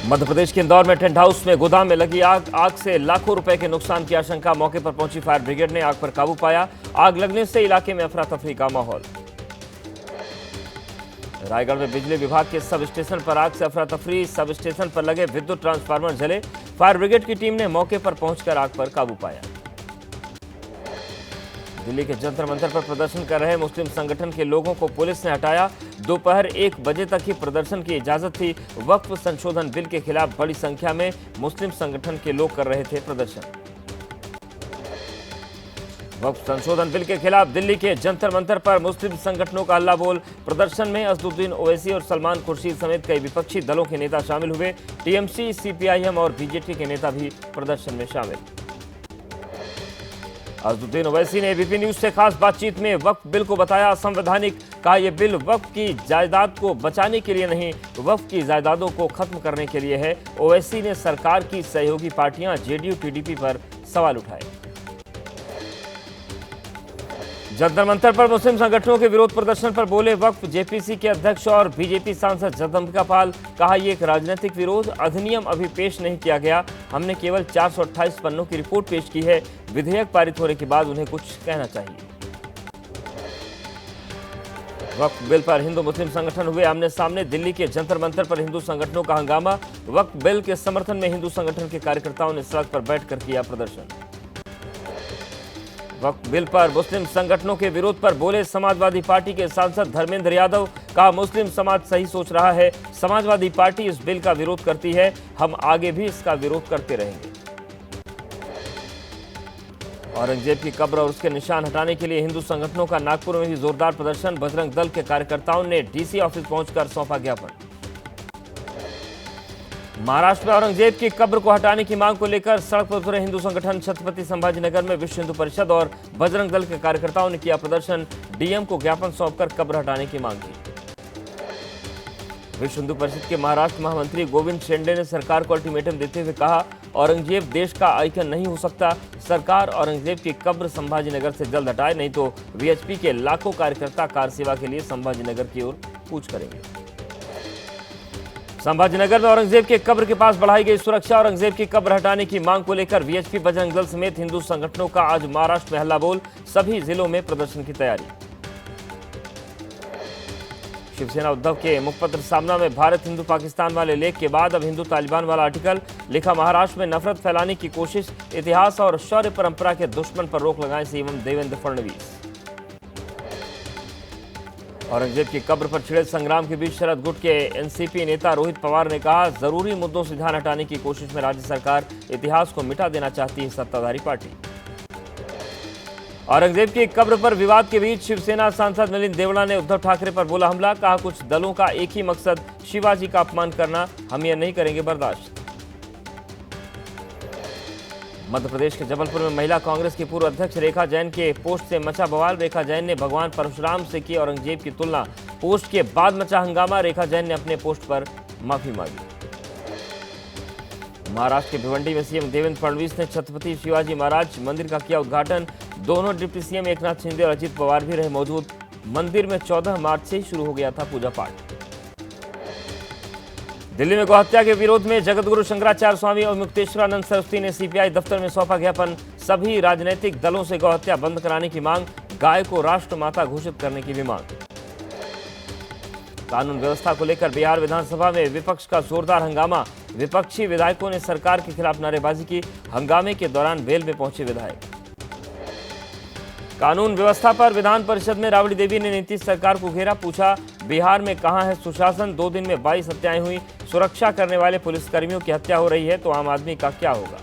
मध्य प्रदेश के इंदौर में tent house में गोदाम में लगी आग से लाखों रुपए के नुकसान की आशंका। मौके पर पहुंची फायर ब्रिगेड ने आग पर काबू पाया। आग लगने से इलाके में अफरा तफरी का माहौल। रायगढ़ में बिजली विभाग के सब स्टेशन पर आग से अफरा तफरी। सब स्टेशन पर लगे विद्युत ट्रांसफार्मर जले। फायर ब्रिगेड की टीम ने मौके पर पहुंचकर आग पर काबू पाया। दिल्ली के जंतर मंतर पर प्रदर्शन कर रहे मुस्लिम संगठन के लोगों को पुलिस ने हटाया। दोपहर 1 बजे तक ही प्रदर्शन की इजाजत थी। वक्फ संशोधन बिल के खिलाफ बड़ी संख्या में मुस्लिम संगठन के लोग कर रहे थे प्रदर्शन। वक्फ संशोधन बिल के खिलाफ दिल्ली के जंतर मंतर पर मुस्लिम संगठनों का हल्ला बोल। प्रदर्शन में असदुद्दीन ओवैसी और सलमान खुर्शीद समेत कई विपक्षी दलों के नेता शामिल हुए। टीएमसी, सीपीआईएम और बीजेपी के नेता भी प्रदर्शन में शामिल। असदुद्दीन ओवैसी ने एबीपी न्यूज से खास बातचीत में वक्फ बिल को बताया असंवैधानिक। कहा यह बिल वक्फ की जायदाद को बचाने के लिए नहीं, वक्फ की जायदादों को खत्म करने के लिए है। ओवैसी ने सरकार की सहयोगी पार्टियां जेडीयू टीडीपी पर सवाल उठाए। जंतर मंतर पर मुस्लिम संगठनों के विरोध प्रदर्शन पर बोले वक्फ जेपीसी के अध्यक्ष और बीजेपी सांसद जगदम्बिका पाल। कहा यह एक राजनीतिक विरोध, अधिनियम अभी पेश नहीं किया गया। हमने केवल 428 पन्नों की रिपोर्ट पेश की है। विधेयक पारित होने के बाद उन्हें कुछ कहना चाहिए। वक्फ बिल पर हिंदू मुस्लिम संगठन हुए आमने सामने। दिल्ली के जंतर मंतर पर हिंदू संगठनों का हंगामा। वक्फ बिल के समर्थन में हिंदू संगठन के कार्यकर्ताओं ने सड़क पर बैठकर किया प्रदर्शन। वक्फ बिल पर मुस्लिम संगठनों के विरोध पर बोले समाजवादी पार्टी के सांसद धर्मेंद्र यादव। कहा मुस्लिम समाज सही सोच रहा है। समाजवादी पार्टी इस बिल का विरोध करती है, हम आगे भी इसका विरोध करते रहेंगे। औरंगजेब की कब्र और उसके निशान हटाने के लिए हिंदू संगठनों का नागपुर में भी जोरदार प्रदर्शन। बजरंग दल के कार्यकर्ताओं ने डीसी ऑफिस पहुंचकर सौंपा ज्ञापन। महाराष्ट्र में औरंगजेब की कब्र को हटाने की मांग को लेकर सड़क पर उतरे हिंदू संगठन। छत्रपति संभाजीनगर में विश्व हिंदू परिषद और बजरंग दल के कार्यकर्ताओं ने किया प्रदर्शन। डीएम को ज्ञापन सौंपकर कब्र हटाने की मांग की। विश्व हिंदू परिषद के महाराष्ट्र महामंत्री गोविंद शेंडे ने सरकार को अल्टीमेटम देते हुए कहा औरंगजेब देश का आइकन नहीं हो सकता। सरकार औरंगजेब की कब्र संभाजीनगर से जल्द हटाए, नहीं तो वीएचपी के लाखों कार्यकर्ता कार सेवा के लिए संभाजीनगर की ओर कूच करेंगे। संभाजीनगर में औरंगजेब के कब्र के पास बढ़ाई गई सुरक्षा। औरंगजेब की कब्र हटाने की मांग को लेकर वीएचपी, बजरंग दल समेत हिंदू संगठनों का आज महाराष्ट्र में हल्ला बोल। सभी जिलों में प्रदर्शन की तैयारी। शिवसेना उद्धव के मुखपत्र सामना में भारत हिंदू पाकिस्तान वाले लेख के बाद अब हिंदू तालिबान वाला आर्टिकल लिखा। महाराष्ट्र में नफरत फैलाने की कोशिश, इतिहास और शौर्य परंपरा के दुश्मन पर रोक लगाए सीएम देवेंद्र फडणवीस। औरंगजेब की कब्र पर छिड़े संग्राम के बीच शरद गुट के एनसीपी नेता रोहित पवार ने कहा जरूरी मुद्दों से ध्यान हटाने की कोशिश में राज्य सरकार इतिहास को मिटा देना चाहती है सत्ताधारी पार्टी। औरंगजेब की कब्र पर विवाद के बीच शिवसेना सांसद मिलिंद देवड़ा ने उद्धव ठाकरे पर बोला हमला। कहा कुछ दलों का एक ही मकसद शिवाजी का अपमान करना, हम यह नहीं करेंगे बर्दाश्त। मध्य प्रदेश के जबलपुर में महिला कांग्रेस की पूर्व अध्यक्ष रेखा जैन के पोस्ट से मचा बवाल। रेखा जैन ने भगवान परशुराम से की औरंगजेब की तुलना। पोस्ट के बाद मचा हंगामा। रेखा जैन ने अपने पोस्ट पर माफी मांगी। महाराष्ट्र के भिवंडी में सीएम देवेंद्र फडणवीस ने छत्रपति शिवाजी महाराज मंदिर का किया उद्घाटन। दोनों डिप्टी सीएम एकनाथ शिंदे और अजित पवार भी रहे मौजूद। मंदिर में 14 मार्च से ही शुरू हो गया था पूजा पाठ। दिल्ली में गौहत्या के विरोध में जगतगुरु शंकराचार्य स्वामी और मुक्तेश्वरानंद सरस्वती ने सीपीआई दफ्तर में सौंपा ज्ञापन। सभी राजनीतिक दलों से गौहत्या बंद कराने की मांग, गाय को राष्ट्रमाता घोषित करने की भी मांग। कानून व्यवस्था को लेकर बिहार विधानसभा में विपक्ष का जोरदार हंगामा। विपक्षी विधायकों ने सरकार के खिलाफ नारेबाजी की। हंगामे के दौरान वेल में पहुंचे विधायक। कानून व्यवस्था पर विधान परिषद में राबड़ी देवी ने नीतीश सरकार को घेरा। पूछा बिहार में कहां है सुशासन? 2 दिन में 22 हत्याएं हुई। सुरक्षा करने वाले पुलिसकर्मियों की हत्या हो रही है तो आम आदमी का क्या होगा?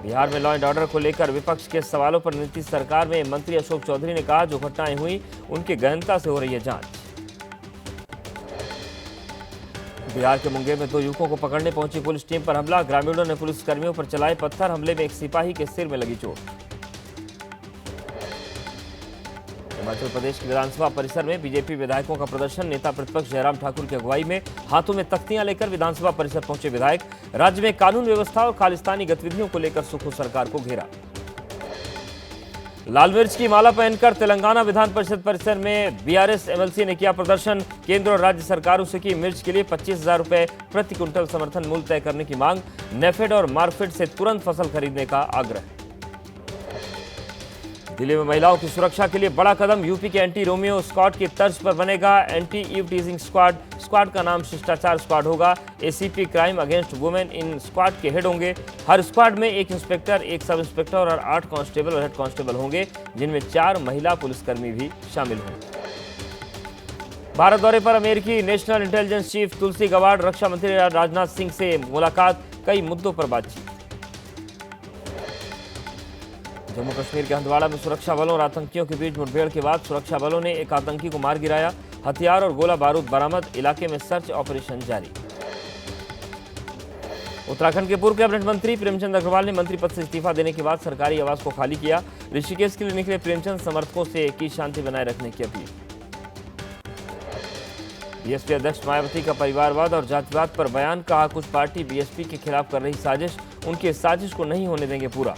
बिहार में लॉ एंड ऑर्डर को लेकर विपक्ष के सवालों पर नीतीश सरकार में मंत्री अशोक चौधरी ने कहा जो घटनाएं हुई उनकी गहनता से हो रही है जांच। बिहार के मुंगेर में 2 युवकों को पकड़ने पहुंची पुलिस टीम पर हमला। ग्रामीणों ने पुलिसकर्मियों पर चलाए पत्थर। हमले में एक सिपाही के सिर में लगी चोट। हिमाचल प्रदेश के विधानसभा परिसर में बीजेपी विधायकों का प्रदर्शन। नेता प्रतिपक्ष जयराम ठाकुर की अगुवाई में हाथों में तख्तियां लेकर विधानसभा परिसर पहुंचे विधायक। राज्य में कानून व्यवस्था और खालिस्तानी गतिविधियों को लेकर सुखो सरकार को घेरा। लाल मिर्च की माला पहनकर तेलंगाना विधान परिषद परिसर में बीआरएस एमएलसी ने किया प्रदर्शन। केंद्र और राज्य सरकारों से की मिर्च के लिए 25,000 रुपए प्रति क्विंटल समर्थन मूल्य तय करने की मांग। नेफेड और मार्कफेड से तुरंत फसल खरीदने का आग्रह। दिल्ली में महिलाओं की सुरक्षा के लिए बड़ा कदम। यूपी के एंटी रोमियो स्क्वाड की तर्ज पर बनेगा anti eve teasing squad. Squad का नाम शिष्टाचार स्क्वाड होगा। ACP crime against women in squad के हेड होंगे। हर स्क्वाड में एक इंस्पेक्टर, एक सब इंस्पेक्टर और 8 कांस्टेबल और हेड कांस्टेबल होंगे, जिनमें 4 महिला पुलिसकर्मी भी शामिल होंगे। भारत दौरे पर अमेरिकी नेशनल इंटेलिजेंस चीफ तुलसी गबार्ड। रक्षा मंत्री राजनाथ सिंह से मुलाकात, कई मुद्दों पर बातचीत। जम्मू कश्मीर के हंदवाड़ा में सुरक्षा बलों और आतंकियों के बीच मुठभेड़ के बाद सुरक्षा बलों ने एक आतंकी को मार गिराया। हथियार और गोला बारूद बरामद। इलाके में सर्च ऑपरेशन जारी। उत्तराखंड के पूर्व कैबिनेट मंत्री प्रेमचंद अग्रवाल ने मंत्री पद से इस्तीफा देने के बाद सरकारी आवास को खाली किया। ऋषिकेश के लिए निकले प्रेमचंद समर्थकों से की शांति बनाए रखने की अपील। बीएसपी अध्यक्ष मायावती का परिवारवाद और जातिवाद पर बयान। कहा, कुछ पार्टी बीएसपी के खिलाफ कर रही साजिश, उनकी इस साजिश को नहीं होने देंगे पूरा।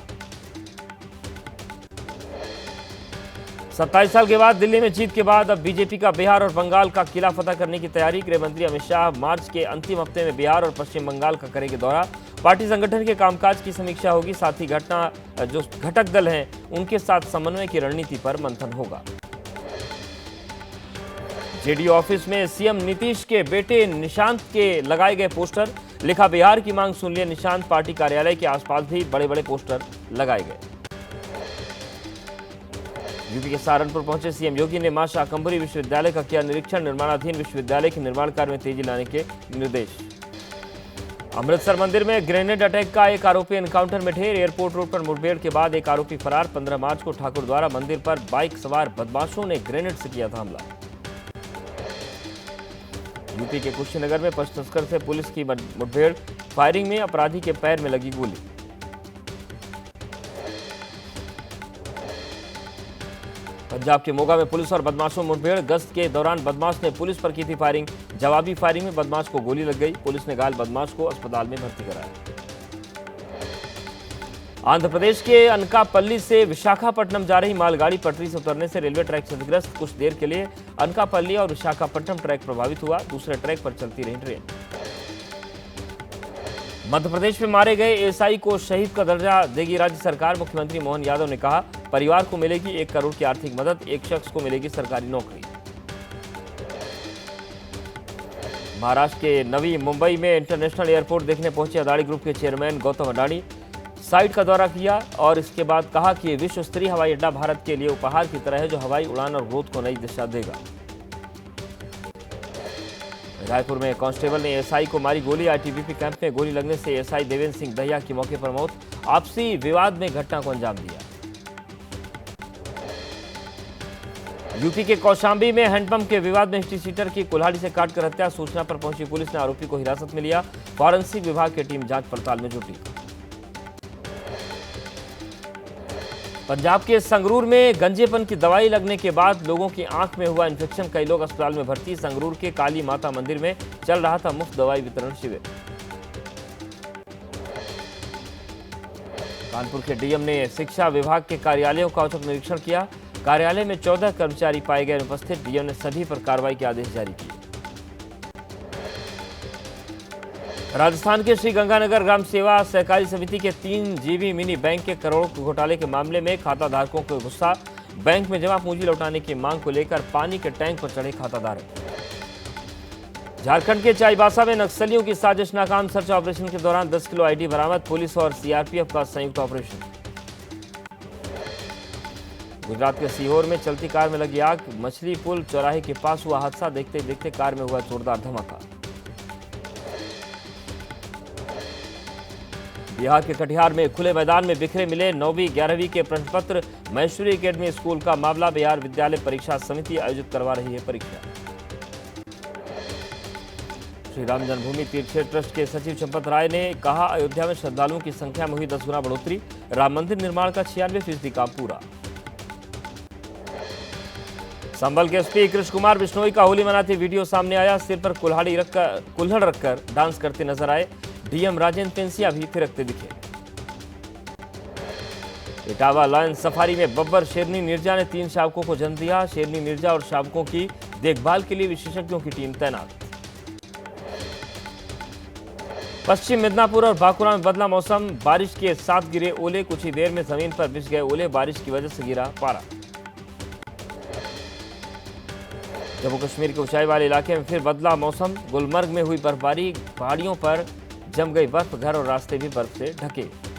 27 साल के बाद दिल्ली में जीत के बाद अब बीजेपी का बिहार और बंगाल का किला फतह करने की तैयारी। गृह मंत्री अमित शाह मार्च के अंतिम हफ्ते में बिहार और पश्चिम बंगाल का करेंगे दौरा। पार्टी संगठन के कामकाज की समीक्षा होगी। साथ ही जो घटक दल हैं उनके साथ समन्वय की रणनीति पर मंथन होगा। जेडीयू ऑफिस में सीएम नीतीश के बेटे निशांत के लगाए गए पोस्टर। लिखा, बिहार की मांग सुन लिए निशांत। पार्टी कार्यालय के आसपास भी बड़े बड़े पोस्टर लगाए गए। यूपी के सहारनपुर पहुंचे सीएम योगी ने मां शाकंभरी विश्वविद्यालय का किया निरीक्षण। निर्माणाधीन विश्वविद्यालय के निर्माण कार्य में तेजी लाने के निर्देश। अमृतसर मंदिर में ग्रेनेड अटैक का एक आरोपी एनकाउंटर में ढेर। एयरपोर्ट रोड पर मुठभेड़ के बाद एक आरोपी फरार। 15 मार्च को ठाकुर द्वारा मंदिर पर बाइक सवार बदमाशों ने ग्रेनेड से किया था हमला। यूपी के कुशीनगर में पशु तस्कर से पुलिस की मुठभेड़। फायरिंग में अपराधी के पैर में लगी गोली। पंजाब के मोगा में पुलिस और बदमाशों मुठभेड़। गश्त के दौरान बदमाश ने पुलिस पर की थी फायरिंग। जवाबी फायरिंग में बदमाश को गोली लग गई। पुलिस ने घायल बदमाश को अस्पताल में भर्ती कराया। आंध्र प्रदेश के अनकापल्ली से विशाखापट्टनम जा रही मालगाड़ी पटरी से उतरने से रेलवे ट्रैक क्षतिग्रस्त। कुछ देर के लिए अनकापल्ली और विशाखापट्टनम ट्रैक प्रभावित हुआ। दूसरे ट्रैक पर चलती रही ट्रेन। मध्य प्रदेश में मारे गए एएसआई को शहीद का दर्जा देगी राज्य सरकार। मुख्यमंत्री मोहन यादव ने कहा, परिवार को मिलेगी 1 करोड़ की आर्थिक मदद। एक शख्स को मिलेगी सरकारी नौकरी। महाराष्ट्र के नवी मुंबई में इंटरनेशनल एयरपोर्ट देखने पहुंचे अदानी ग्रुप के चेयरमैन गौतम अडानी। साइट का दौरा किया और इसके बाद कहा कि विश्व स्तरीय हवाई अड्डा भारत के लिए उपहार की तरह है, जो हवाई उड़ान और ग्रोथ को नई दिशा देगा। रायपुर में कांस्टेबल ने एएसआई को मारी गोली। आईटीबीपी कैंप में गोली लगने से एएसआई देवेंद्र सिंह दहिया की मौके पर मौत। आपसी विवाद में घटना को अंजाम दिया। यूपी के कौशांबी में हैंडपंप के विवाद में हिस्ट्री सीटर की कुल्हाड़ी से काटकर हत्या। सूचना पर पहुंची पुलिस ने आरोपी को हिरासत में लिया। फॉरेंसिक विभाग की टीम जांच पड़ताल में जुटी। पंजाब के संगरूर में गंजेपन की दवाई लगने के बाद लोगों की आंख में हुआ इन्फेक्शन। कई लोग अस्पताल में भर्ती। संगरूर के काली माता मंदिर में चल रहा था मुफ्त दवाई वितरण शिविर। कानपुर के डीएम ने शिक्षा विभाग के कार्यालयों का औचक निरीक्षण किया। कार्यालय में 14 कर्मचारी पाए गए अनुपस्थित। डीएम ने सभी पर कार्रवाई के आदेश जारी किए। राजस्थान के श्रीगंगानगर ग्राम सेवा सहकारी समिति के 3 जीबी मिनी बैंक के करोड़ों के घोटाले के मामले में खाता धारकों को गुस्सा। बैंक में जमा पूंजी लौटाने की मांग को लेकर पानी के टैंक पर चढ़े खाताधारक। झारखंड के चाईबासा में नक्सलियों की साजिश नाकाम। सर्च ऑपरेशन के दौरान 10 किलो आईडी बरामद। पुलिस और सीआरपीएफ का संयुक्त ऑपरेशन। गुजरात के सीहोर में चलती कार में लगी आग। मछली पुल चौराहे के पास हुआ हादसा। देखते देखते कार में हुआ जोरदार धमाका। बिहार के कटिहार में खुले मैदान में बिखरे मिले 9वीं 11वीं के प्रश्न पत्र। महेश्वरी एकेडमी स्कूल का मामला। बिहार विद्यालय परीक्षा समिति आयोजित करवा रही है परीक्षा। श्री राम जन्मभूमि तीर्थ क्षेत्र ट्रस्ट के सचिव चंपत राय ने कहा, अयोध्या में श्रद्धालुओं की संख्या में हुई 10 गुना बढ़ोतरी। राम मंदिर निर्माण का 96% काम पूरा। संभल के एसपी कृष्ण कुमार बिश्नोई का होली मनाते वीडियो सामने आया। सिर पर कुल्हड़ रखकर डांस करते नजर आए। डीएम राजेंद्र पेंसिया भी थिरकते दिखे। इटावा लायन सफारी में बब्बर शेरनी मिर्जा ने 3 शावकों को जन्म दिया। शेरनी मिर्जा और शावकों की देखभाल के लिए विशेषज्ञों की टीम तैनात। पश्चिम मिदनापुर और बांकुरा में बदला मौसम, बारिश के साथ गिरे ओले। कुछ ही देर में जमीन पर बिछ गए ओले, बारिश की वजह से गिरा पारा। जम्मू कश्मीर के ऊंचाई वाले इलाके में फिर बदला मौसम, गुलमर्ग में हुई बर्फबारी, पहाड़ियों पर जम गई बर्फ, घर और रास्ते भी बर्फ से ढके।